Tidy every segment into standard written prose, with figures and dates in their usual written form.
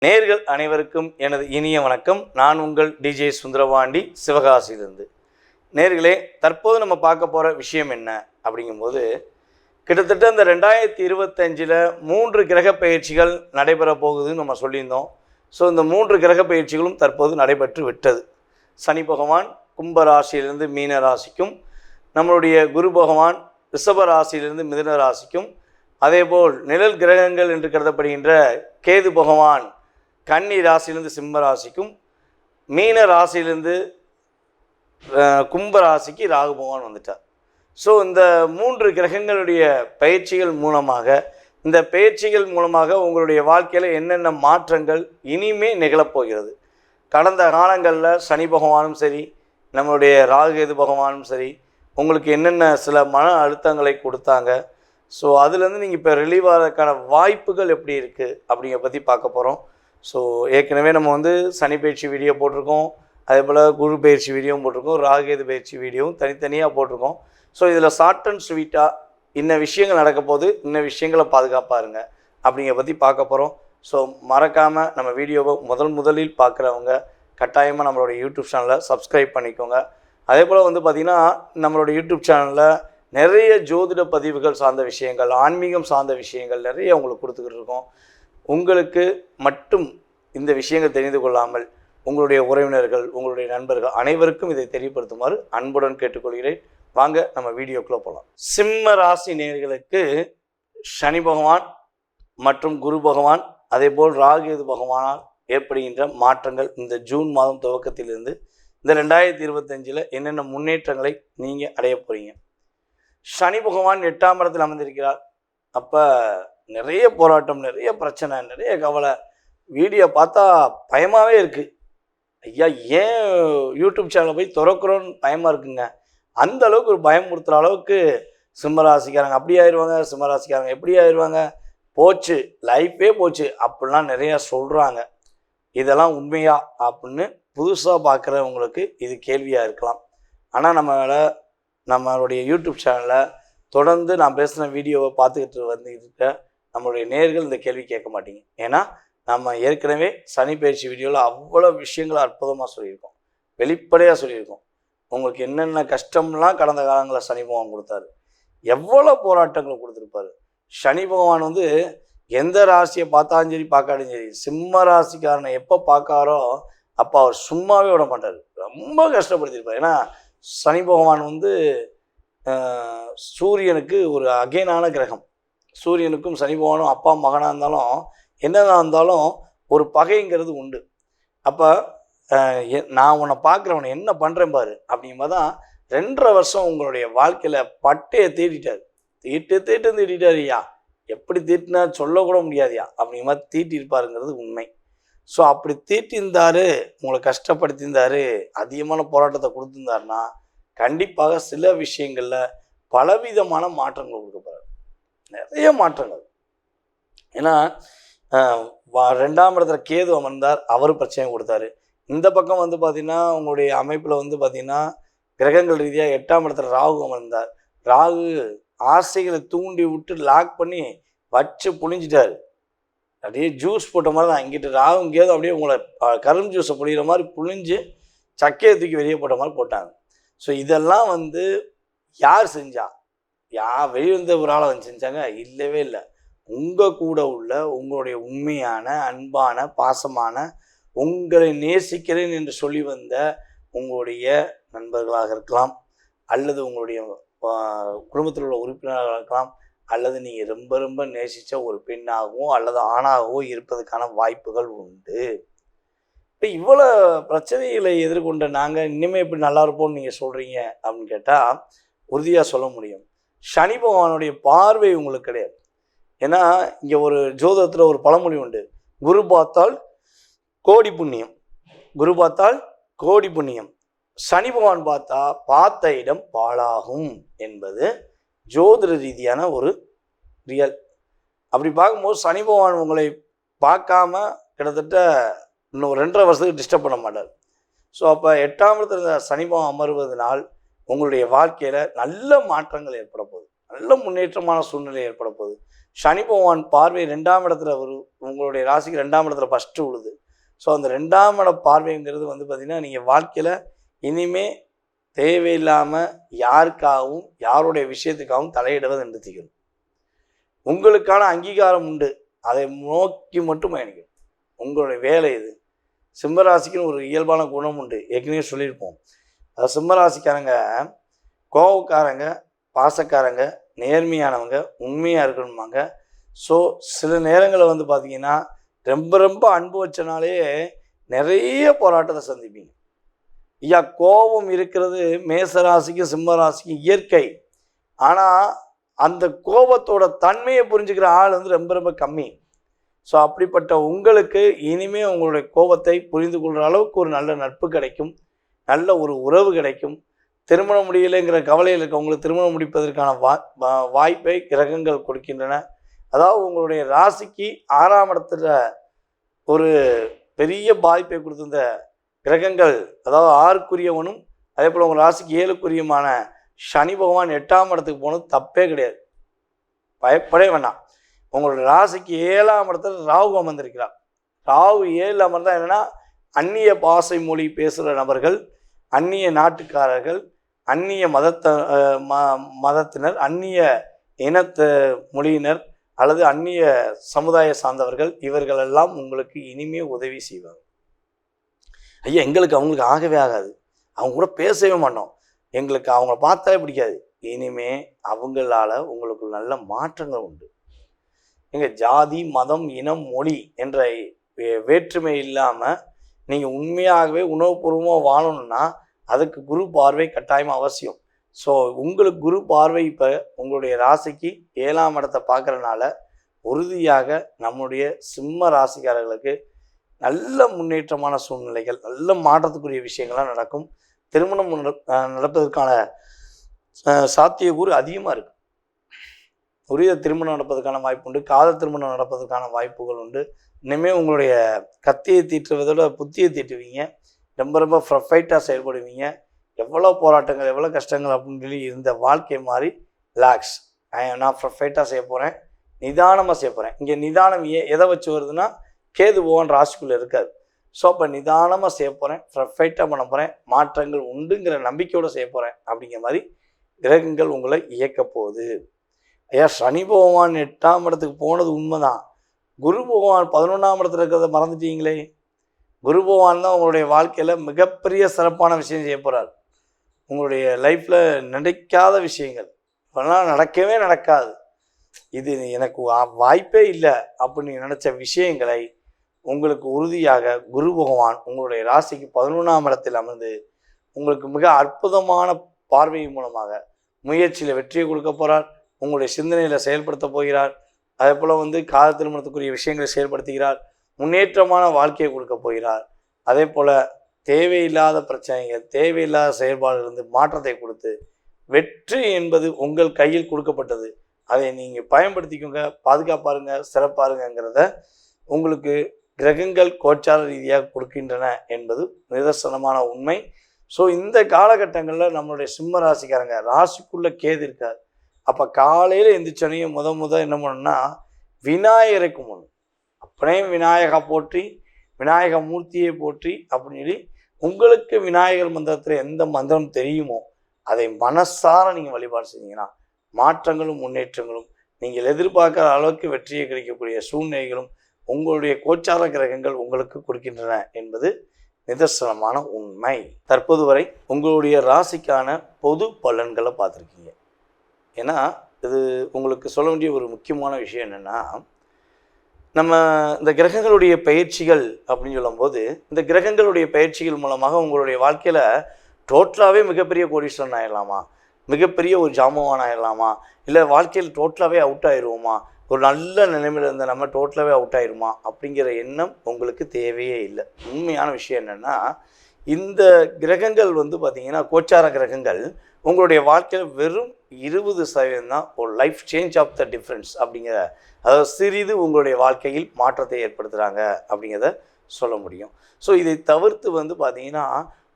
நேர்கள் அனைவருக்கும் எனது இனிய வணக்கம். நான் உங்கள் டிஜே சுந்தரபாண்டி, சிவகாசியிலிருந்து. நேர்களே, தற்போது நம்ம பார்க்க போகிற விஷயம் என்ன அப்படிங்கும்போது, கிட்டத்தட்ட இந்த 2025 3 கிரக பயிற்சிகள் நடைபெற போகுதுன்னு நம்ம சொல்லியிருந்தோம். ஸோ இந்த 3 கிரக பயிற்சிகளும் தற்போது நடைபெற்று விட்டது. சனி பகவான் கும்ப ராசியிலிருந்து மீன ராசிக்கும், நம்மளுடைய குரு பகவான் ரிஷப ராசியிலிருந்து மிதுன ராசிக்கும், அதேபோல் நிழல் கிரகங்கள் என்று கருதப்படுகின்ற கேது பகவான் கன்னி ராசியிலிருந்து சிம்ம ராசிக்கும், மீன ராசியிலிருந்து கும்ப ராசிக்கு ராகு பகவான் வந்துட்டார். ஸோ இந்த 3 கிரகங்களுடைய பயிற்சிகள் மூலமாக உங்களுடைய வாழ்க்கையில் என்னென்ன மாற்றங்கள் இனிமே நிகழப்போகிறது. கடந்த காலங்களில் சனி பகவானும் சரி, நம்மளுடைய ராகு கேது பகவானும் சரி, உங்களுக்கு என்னென்ன சில மன அழுத்தங்களை கொடுத்தாங்க. ஸோ அதுலேருந்து நீங்கள் இப்போ ரிலீவ் ஆகிறதுக்கான வாய்ப்புகள் எப்படி இருக்குது அப்படிங்கிற பற்றி பார்க்க போகிறோம். ஸோ ஏற்கனவே நம்ம சனி பயிற்சி வீடியோ போட்டிருக்கோம், அதே போல் குரு பயிற்சி வீடியோவும் போட்டிருக்கோம், ராகுகேது பயிற்சி வீடியோவும் தனித்தனியாக போட்டிருக்கோம். ஸோ இதில் ஷார்ட் அண்ட் ஸ்வீட்டாக இன்ன விஷயங்கள் நடக்க போது, இன்ன விஷயங்களை பாதுகாப்பாருங்க அப்படிங்கிற பற்றி பார்க்க போகிறோம். ஸோ மறக்காமல் நம்ம வீடியோவை முதலில் பார்க்குறவங்க கட்டாயமாக நம்மளோட யூடியூப் சேனலை சப்ஸ்கிரைப் பண்ணிக்கோங்க. அதே போல் பார்த்திங்கன்னா நம்மளோட யூடியூப் சேனலில் நிறைய ஜோதிட பதிவுகள் சார்ந்த விஷயங்கள், ஆன்மீகம் சார்ந்த விஷயங்கள் நிறைய உங்களுக்கு கொடுத்துக்கிட்டு இருக்கோம். உங்களுக்கு மட்டும் இந்த விஷயங்கள் தெரிந்து கொள்ளாமல் உங்களுடைய உறவினர்கள், உங்களுடைய நண்பர்கள் அனைவருக்கும் இதை தெரியப்படுத்துமாறு அன்புடன் கேட்டுக்கொள்கிறேன். வாங்க நம்ம வீடியோக்குள்ளே போகலாம். சிம்ம ராசி நேயர்களுக்கு சனி பகவான் மற்றும் குரு பகவான், அதே போல் ராகுகேது பகவானால் ஏற்படுகின்ற மாற்றங்கள் இந்த ஜூன் மாதம் துவக்கத்திலிருந்து இந்த 2025 என்னென்ன முன்னேற்றங்களை நீங்கள் அடைய போகிறீங்க. சனி பகவான் 8ஆம் இடத்தில் அமர்ந்திருக்கிறார். அப்போ நிறைய போராட்டம், நிறைய பிரச்சனை, நிறைய கவலை. வீடியோ பார்த்தா பயமாகவே இருக்குது. ஐயா, ஏன் யூடியூப் சேனலை போய் திறக்கிறோன்னு பயமாக இருக்குங்க. அந்த அளவுக்கு ஒரு பயமுறுத்துகிற அளவுக்கு சிம்மராசிக்காரங்க அப்படி ஆயிடுவாங்க, சிம்மராசிக்காரங்க எப்படி ஆயிடுவாங்க, போச்சு லைஃபே போச்சு அப்படிலாம் நிறையா சொல்கிறாங்க. இதெல்லாம் உண்மையா அப்படின்னு புதுசாக பார்க்குறவங்களுக்கு இது கேள்வியாக இருக்கலாம். ஆனால் நம்மளுடைய யூடியூப் சேனலில் தொடர்ந்து நான் பேசின வீடியோவை பார்த்துக்கிட்டு இருக்க நம்மளுடைய நேயர்கள் இந்த கேள்வி கேட்க மாட்டீங்க. ஏன்னா நம்ம ஏற்கனவே சனி பயிற்சி வீடியோவில் அவ்வளோ விஷயங்களை அற்புதமாக சொல்லியிருக்கோம், வெளிப்படையாக சொல்லியிருக்கோம். உங்களுக்கு என்னென்ன கஷ்டம்லாம் கடந்த காலங்களில் சனி பகவான் கொடுத்தாரு, எவ்வளோ போராட்டங்களை கொடுத்துருப்பாரு. சனி பகவான் எந்த ராசியை பார்த்தாலும் சரி பார்க்காலும் சரி, சிம்ம ராசிக்காரனை எப்போ பார்க்காரோ அப்போ அவர் சும்மாவே விட மாட்டார், ரொம்ப கஷ்டப்படுத்தியிருப்பார். ஏன்னா சனி பகவான் சூரியனுக்கு ஒரு அகைனான கிரகம். சூரியனுக்கும் சனி பகவானும் அப்பா மகனாக இருந்தாலும் என்னதான் இருந்தாலும் ஒரு பகைங்கிறது உண்டு. அப்போ நான் உன்னை பார்க்குறவனை என்ன பண்ணுறேன் பாரு அப்படிங்கும்போது தான் 2.5 வருஷம் உங்களுடைய வாழ்க்கையில் பட்டையை தீட்டிட்டார். தீட்டிட்டார் ஐயா, எப்படி தீட்டினா சொல்லக்கூட முடியாதுயா அப்படிங்கிற மாதிரி தீட்டியிருப்பாருங்கிறது உண்மை. ஸோ அப்படி தீட்டியிருந்தார், உங்களை கஷ்டப்படுத்தியிருந்தார், அதிகமான போராட்டத்தை கொடுத்துருந்தாருன்னா கண்டிப்பாக சில விஷயங்களில் பலவிதமான மாற்றங்கள் கொடுக்கப்படுறாரு, நிறைய மாற்றங்கள். ஏன்னா 2ஆம் இடத்துல கேது அமர்ந்தார், அவர் பிரச்சனை கொடுத்தாரு. இந்த பக்கம் பார்த்திங்கன்னா உங்களுடைய அமைப்பில் பார்த்திங்கன்னா கிரகங்கள் ரீதியாக 8ஆம் இடத்துல ராகு அமர்ந்தார். ராகு ஆசைகளை தூண்டி விட்டு லாக் பண்ணி வச்சு புழிஞ்சிட்டாரு. அப்படியே ஜூஸ் போட்ட மாதிரி தான். இங்கிட்டு ராகும் கேது அப்படியே உங்களை கரும்பு ஜூஸை புழிகிற மாதிரி புழிஞ்சு சக்கையை தூக்கி வெளியே போட்ட மாதிரி போட்டாங்க. ஸோ இதெல்லாம் யார் செஞ்சா? வெளியிருந்த ஒரு ஆளை செஞ்சாங்க? இல்லவே இல்லை. உங்கள் கூட உள்ள உங்களுடைய உண்மையான, அன்பான, பாசமான, உங்களை நேசிக்கிறேன் என்று சொல்லி வந்த உங்களுடைய நண்பர்களாக இருக்கலாம், அல்லது உங்களுடைய குடும்பத்தில் உள்ள உறுப்பினர்களாக இருக்கலாம், அல்லது நீங்கள் ரொம்ப ரொம்ப நேசித்த ஒரு பெண்ணாகவோ அல்லது ஆணாகவோ இருப்பதற்கான வாய்ப்புகள் உண்டு. இப்போ இவ்வளோ பிரச்சனைகளை எதிர்கொண்ட நாங்கள் இனிமேல் எப்படி நல்லா இருப்போம்னு நீங்கள் சொல்கிறீங்க அப்படின்னு கேட்டால் உறுதியாக சொல்ல முடியும். சனி பகவானுடைய பார்வை உங்களுக்கு கிடையாது. ஏன்னா இங்கே ஒரு ஜோதிடத்தில் ஒரு பழமொழி உண்டு, குரு பார்த்தால் கோடி புண்ணியம், குரு பார்த்தால் கோடி புண்ணியம், சனி பகவான் பார்த்தா பார்த்த இடம் பாழாகும் என்பது ஜோதிட ரீதியான ஒரு ரியல். அப்படி பார்க்கும்போது சனி பகவான் உங்களை பார்க்காம கிட்டத்தட்ட இன்னும் 2.5 வருஷத்துக்கு டிஸ்டர்ப் பண்ண மாட்டார். ஸோ அப்போ 8ஆம் இடத்துல சனி பகவான் அமர்வதனால் உங்களுடைய வாழ்க்கையில் நல்ல மாற்றங்கள் ஏற்பட போகுது, நல்ல முன்னேற்றமான சூழ்நிலை ஏற்பட போகுது. சனி பகவான் பார்வை 2ஆம் இடத்துல உங்களுடைய ராசிக்கு 2ஆம் இடத்துல ஃபஸ்ட்டு விழுது. ஸோ அந்த 2ஆம் இட பார்வைங்கிறது வந்து பார்த்திங்கன்னா நீங்கள் வாழ்க்கையில் இனிமே தேவையில்லாமல் யாருக்காகவும் யாருடைய விஷயத்துக்காகவும் தலையிடுவதை நிறுத்திக்கணும். உங்களுக்கான அங்கீகாரம் உண்டு, அதை நோக்கி மட்டும் பயணிக்கணும். உங்களுடைய வேலை இது. சிம்மராசிக்குன்னு ஒரு இயல்பான குணம் உண்டு, ஏற்கனவே சொல்லியிருப்போம். அது சிம்மராசிக்காரங்க கோபக்காரங்க, பாசக்காரங்க, நேர்மையானவங்க, உண்மையாக இருக்கணுமாங்க. ஸோ சில நேரங்களில் வந்து பார்த்திங்கன்னா ரொம்ப ரொம்ப அன்பு வச்சனாலே நிறைய போராட்டத்தை சந்திப்பீங்க. ஐயா, கோபம் இருக்கிறது மேசராசிக்கும் சிம்மராசிக்கும் இயற்கை. ஆனால் அந்த கோபத்தோட தன்மையை புரிஞ்சுக்கிற ஆள் வந்து ரொம்ப ரொம்ப கம்மி. ஸோ அப்படிப்பட்ட உங்களுக்கு இனிமேல் உங்களுடைய கோபத்தை புரிந்து கொள்கிற அளவுக்கு ஒரு நல்ல நட்பு கிடைக்கும், நல்ல ஒரு உறவு கிடைக்கும். திருமணம் முடியலைங்கிற கவலையில் இருக்கவங்களுக்கு திருமணம் முடிப்பதற்கான வாய்ப்பை கிரகங்கள் கொடுக்கின்றன. அதாவது உங்களுடைய ராசிக்கு 6ஆம் இடத்துல ஒரு பெரிய பாதிப்பை கொடுத்திருந்த கிரகங்கள், அதாவது 6க்குரியவனும் அதே போல் உங்கள் ராசிக்கு 7க்குரியமான சனி பகவான் 8ஆம் இடத்துக்கு போனது தப்பே கிடையாது, பயப்படவே வேண்டாம். உங்களுடைய ராசிக்கு 7ஆம் இடத்துல ராகு அமர்ந்திருக்கிறார். ராகு 7 அமர்ந்தால் என்னென்னா, அந்நிய பாசை மொழி பேசுகிற நபர்கள், அந்நிய நாட்டுக்காரர்கள், அந்நிய மதத்தினர், அந்நிய இனத்து மொழியினர் அல்லது அந்நிய சமுதாய சார்ந்தவர்கள், இவர்களெல்லாம் உங்களுக்கு இனிமே உதவி செய்வாங்க. ஐயா, எங்களுக்கு அவங்களுக்கு ஆகவே ஆகாது, அவங்க கூட பேசவே மாட்டோம், எங்களுக்கு அவங்கள பார்த்தாலே பிடிக்காது. இனிமே அவங்களால உங்களுக்கு நல்ல மாற்றங்கள் உண்டு. எங்கள் ஜாதி, மதம், இனம், மொழி என்ற வேற்றுமை இல்லாமல் நீங்கள் உண்மையாகவே உணவுபூர்வமாக வாழணும்னா அதுக்கு குரு பார்வை கட்டாயமாக அவசியம். ஸோ உங்களுக்கு குரு பார்வை இப்போ உங்களுடைய ராசிக்கு 7ஆம் இடத்தை பார்க்குறதுனால உறுதியாக நம்முடைய சிம்ம ராசிக்காரர்களுக்கு நல்ல முன்னேற்றமான சூழ்நிலைகள், நல்ல மாற்றத்துக்குரிய விஷயங்கள்லாம் நடக்கும். திருமணம் நடப்பதற்கான சாத்தியக்கூறு அதிகமாக இருக்குது. உரிய திருமணம் நடப்பதற்கான வாய்ப்பு உண்டு, காதல் திருமணம் நடப்பதற்கான வாய்ப்புகள் உண்டு. இனிமேல் உங்களுடைய கத்தியை தீட்டுவதோட புத்தியை தீட்டுவீங்க, ரொம்ப ரொம்ப ப்ரொஃபைட்டாக செயல்படுவீங்க. எவ்வளோ போராட்டங்கள், எவ்வளோ கஷ்டங்கள் அப்படின்னு சொல்லி இருந்த வாழ்க்கை மாதிரி ரிலாக்ஸ், நான் ப்ரொஃபைட்டாக செய்ய போகிறேன், நிதானமாக செய்ய போகிறேன். இங்கே நிதானம் எதை வச்சு வருதுன்னா, கேது பகவான் ராசிக்குள்ளே இருக்காது. ஸோ அப்போ நிதானமாக செய்ய போகிறேன், ப்ரொஃபைட்டாக பண்ண போகிறேன், மாற்றங்கள் உண்டுங்கிற நம்பிக்கையோடு செய்ய போகிறேன் அப்படிங்கிற மாதிரி கிரகங்கள் உங்களை இயக்க போகுது. ஐயா, சனி பகவான் 8ஆம் இடத்துக்கு போனது உண்மைதான். குரு பகவான் 11ஆம் இடத்துல இருக்கிறத மறந்துட்டீங்களே. குரு பகவான் தான் உங்களுடைய வாழ்க்கையில் மிகப்பெரிய சிறப்பான விஷயம் செய்ய போகிறார். உங்களுடைய லைஃப்பில் நினைக்காத விஷயங்கள் இப்போலாம் நடக்கவே நடக்காது, இது எனக்கு வாய்ப்பே இல்லை அப்படின்னு நினச்ச விஷயங்களை உங்களுக்கு உறுதியாக குரு பகவான் உங்களுடைய ராசிக்கு 11ஆம் இடத்தில் அமர்ந்து உங்களுக்கு மிக அற்புதமான பார்வை மூலமாக முயற்சியில் வெற்றியை கொடுக்க போகிறார். உங்களுடைய சிந்தனையில் செயல்படுத்த போகிறார். அதே போல் காதல் திருமணத்துக்குரிய விஷயங்களை செயல்படுத்துகிறார். முன்னேற்றமான வாழ்க்கையை கொடுக்க போகிறார். அதே போல் தேவையில்லாத பிரச்சனைகள், தேவையில்லாத செயல்பாடுகளிலிருந்து மாற்றத்தை கொடுத்து வெற்றி என்பது உங்கள் கையில் கொடுக்கப்பட்டது, அதை நீங்கள் பயன்படுத்திக்கோங்க, பாதுகாப்பாருங்க, சிறப்பாருங்கிறத உங்களுக்கு கிரகங்கள் கோச்சார ரீதியாக கொடுக்கின்றன என்பது நிதர்சனமான உண்மை. ஸோ இந்த காலகட்டங்களில் நம்மளுடைய சிம்ம ராசிக்காரங்க ராசிக்குள்ளே கேது இருக்கார். அப்போ காலையில் எந்திரிச்சோனையும் என்ன பண்ணணும்னா, விநாயகரை கும்பிடணும். அப்படியே விநாயகா போற்றி, விநாயக மூர்த்தியை போற்றி அப்படின்னு சொல்லி உங்களுக்கு விநாயகர் மந்திரத்தில் எந்த மந்திரம் தெரியுமோ அதை மனசார நீங்கள் வழிபாடு செஞ்சீங்கன்னா மாற்றங்களும் முன்னேற்றங்களும் நீங்கள் எதிர்பார்க்குற அளவுக்கு வெற்றியை கிடைக்கக்கூடிய சூழ்நிலைகளும் உங்களுடைய கோச்சார கிரகங்கள் உங்களுக்கு கொடுக்கின்றன என்பது நிதர்சனமான உண்மை. தற்போது வரை உங்களுடைய ராசிக்கான பொது பலன்களை பார்த்துருக்கீங்க. ஏன்னா இது உங்களுக்கு சொல்ல வேண்டிய ஒரு முக்கியமான விஷயம் என்னென்னா, நம்ம இந்த கிரகங்களுடைய பயிற்சிகள் அப்படின்னு சொல்லும்போது, இந்த கிரகங்களுடைய பயிற்சிகள் மூலமாக உங்களுடைய வாழ்க்கையில் டோட்டலாகவே மிகப்பெரிய கோடீஸ்வரன் ஆகிடலாமா, மிகப்பெரிய ஒரு ஜாமவான் ஆகிடலாமா, இல்லை வாழ்க்கையில் டோட்டலாகவே அவுட் ஆயிடுவோமா, ஒரு நல்ல நிலைமையில் இருந்த நம்ம டோட்டலாகவே அவுட் ஆயிடுமா அப்படிங்கிற எண்ணம் உங்களுக்கு தேவையே இல்லை. உண்மையான விஷயம் என்னென்னா, இந்த கிரகங்கள் பார்த்திங்கன்னா கோச்சார கிரகங்கள் உங்களுடைய வாழ்க்கையில் வெறும் 20% தான் ஒரு life change of the difference அப்படிங்கிற, அதாவது சிறிது உங்களுடைய வாழ்க்கையில் மாற்றத்தை ஏற்படுத்துகிறாங்க அப்படிங்கிறத சொல்ல முடியும். ஸோ இதை தவிர்த்து பார்த்திங்கன்னா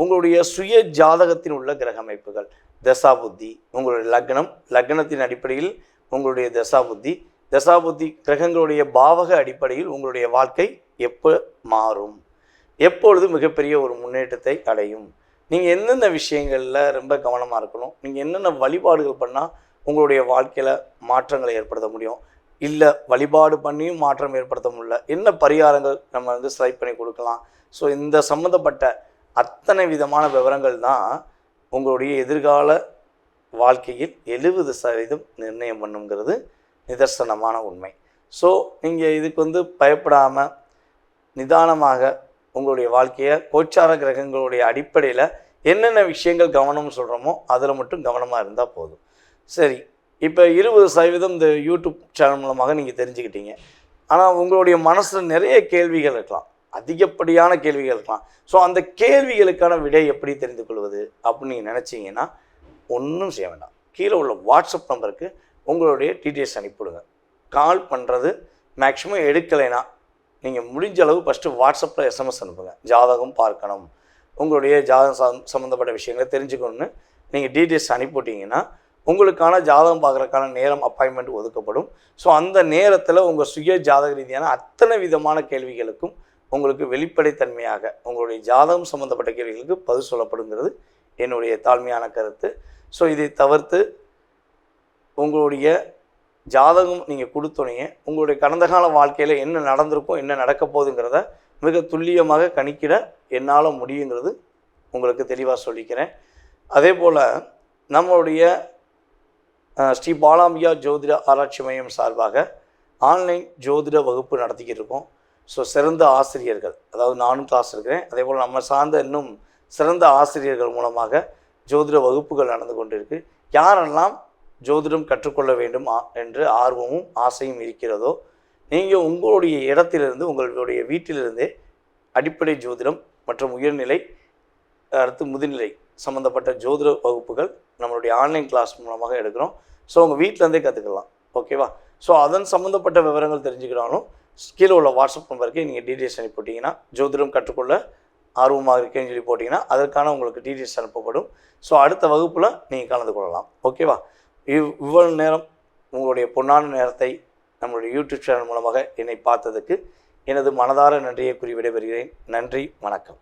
உங்களுடைய சுய ஜாதகத்தில் உள்ள கிரக அமைப்புகள், தசா புத்தி, உங்களுடைய லக்னத்தின் அடிப்படையில் உங்களுடைய தசா புத்தி, தசாபுத்தி கிரகங்களுடைய பாவக அடிப்படையில் உங்களுடைய வாழ்க்கை எப்போ மாறும், எப்பொழுது மிகப்பெரிய ஒரு முன்னேற்றத்தை அடையும், நீங்கள் எந்தெந்த விஷயங்களில் ரொம்ப கவனமாக இருக்கணும், நீங்கள் என்னென்ன வழிபாடுகள் பண்ணால் உங்களுடைய வாழ்க்கையில் மாற்றங்களை ஏற்படுத்த முடியும், இல்லை வழிபாடு பண்ணியும் மாற்றம் ஏற்படுத்த முடியல, என்ன பரிகாரங்கள் நம்ம வந்து செலக்ட் பண்ணி கொடுக்கலாம். ஸோ இந்த சம்மந்தப்பட்ட அத்தனை விதமான விவரங்கள் தான் உங்களுடைய எதிர்கால வாழ்க்கையில் 70% நிர்ணயம் பண்ணுங்கிறது நிதர்சனமான உண்மை. ஸோ நீங்கள் இதுக்கு வந்து பயப்படாமல் நிதானமாக உங்களுடைய வாழ்க்கையை கோச்சார கிரகங்களுடைய அடிப்படையில் என்னென்ன விஷயங்கள் கவனம்னு சொல்கிறோமோ அதில் மட்டும் கவனமாக இருந்தால் போதும். சரி, இப்போ 20% இந்த யூடியூப் சேனல் மூலமாக நீங்கள் தெரிஞ்சுக்கிட்டீங்க. ஆனால் உங்களுடைய மனசில் நிறைய கேள்விகள் இருக்கலாம், அதிகப்படியான கேள்விகள் இருக்கலாம். ஸோ அந்த கேள்விகளுக்கான விடை எப்படி தெரிந்து கொள்வது அப்படின்னு நீங்கள் நினச்சிங்கன்னா ஒன்றும் செய்ய வேண்டாம். கீழே உள்ள வாட்ஸ்அப் நம்பருக்கு உங்களுடைய டீட்டெயில்ஸ் அனுப்பிவிடுங்க. கால் பண்ணுறது மேக்ஸிமம் எடுக்கலைன்னா நீங்கள் முடிஞ்ச அளவு ஃபஸ்ட்டு வாட்ஸ்அப்பில் எஸ்எம்எஸ் அனுப்புங்க. ஜாதகம் பார்க்கணும், உங்களுடைய ஜாதகம் சம்மந்தப்பட்ட விஷயங்களை தெரிஞ்சுக்கணுன்னு நீங்கள் டீட்டெயில்ஸ் அனுப்பிவிட்டிங்கன்னா உங்களுக்கான ஜாதகம் பார்க்குறதுக்கான நேரம் அப்பாயின்மெண்ட் ஒதுக்கப்படும். ஸோ அந்த நேரத்தில் உங்கள் சுய ஜாதக ரீதியான அத்தனை விதமான கேள்விகளுக்கும் உங்களுக்கு வெளிப்படைத்தன்மையாக உங்களுடைய ஜாதகம் சம்மந்தப்பட்ட கேள்விகளுக்கு பதில் சொல்லப்படுங்கிறது என்னுடைய தாழ்மையான கருத்து. ஸோ இதை தவிர்த்து உங்களுடைய ஜாதகம் நீங்கள் கொடுத்தோன்னே உங்களுடைய கடந்த கால வாழ்க்கையில் என்ன நடந்திருக்கும், என்ன நடக்க போகுதுங்கிறத மிக துல்லியமாக கணிக்கிற என்னால் முடியுங்கிறது உங்களுக்கு தெளிவாக சொல்லிக்கிறேன். அதே போல் நம்மளுடைய ஸ்ரீ பாலாம்பிகா ஜோதிட ஆராய்ச்சி மையம் சார்பாக ஆன்லைன் ஜோதிட வகுப்பு நடத்திக்கிட்டு இருக்கோம். ஸோ சிறந்த ஆசிரியர்கள், அதாவது நானும் கிளாஸ் இருக்கிறேன், அதே போல் நம்ம சார்ந்த இன்னும் சிறந்த ஆசிரியர்கள் மூலமாக ஜோதிட வகுப்புகள் நடந்து கொண்டிருக்கு. யாரெல்லாம் ஜோதிடம் கற்றுக்கொள்ள வேண்டும் என்று ஆர்வமும் ஆசையும் இருக்கிறதோ நீங்கள் உங்களுடைய இடத்திலிருந்து உங்களுடைய வீட்டிலிருந்தே அடிப்படை ஜோதிடம் மற்றும் உயர்நிலை அடுத்து முதுநிலை சம்மந்தப்பட்ட ஜோதிட வகுப்புகள் நம்மளுடைய ஆன்லைன் கிளாஸ் மூலமாக எடுக்கிறோம். ஸோ உங்கள் வீட்டிலேருந்தே கற்றுக்கலாம். ஓகேவா? ஸோ அதன் சம்மந்தப்பட்ட விவரங்கள் தெரிஞ்சுக்கிறாலும் கீழே உள்ள வாட்ஸ்அப் நம்பருக்கு நீங்கள் டீட்டெயில்ஸ் அனுப்பி போட்டிங்கன்னா, ஜோதிடம் கற்றுக்கொள்ள ஆர்வமாக இருக்கேன்னு சொல்லி போட்டிங்கன்னா அதற்கான உங்களுக்கு டீட்டெயில்ஸ் அனுப்பப்படும். ஸோ அடுத்த வகுப்பில் நீங்கள் கலந்து கொள்ளலாம். ஓகேவா? இவ்வளவு நேரம் உங்களுடைய பொன்னான நேரத்தை நம்மளுடைய யூடியூப் சேனல் மூலமாக என்னை பார்த்ததுக்கு எனது மனதார நன்றியை கூறி விடைபெறுகிறேன். நன்றி, வணக்கம்.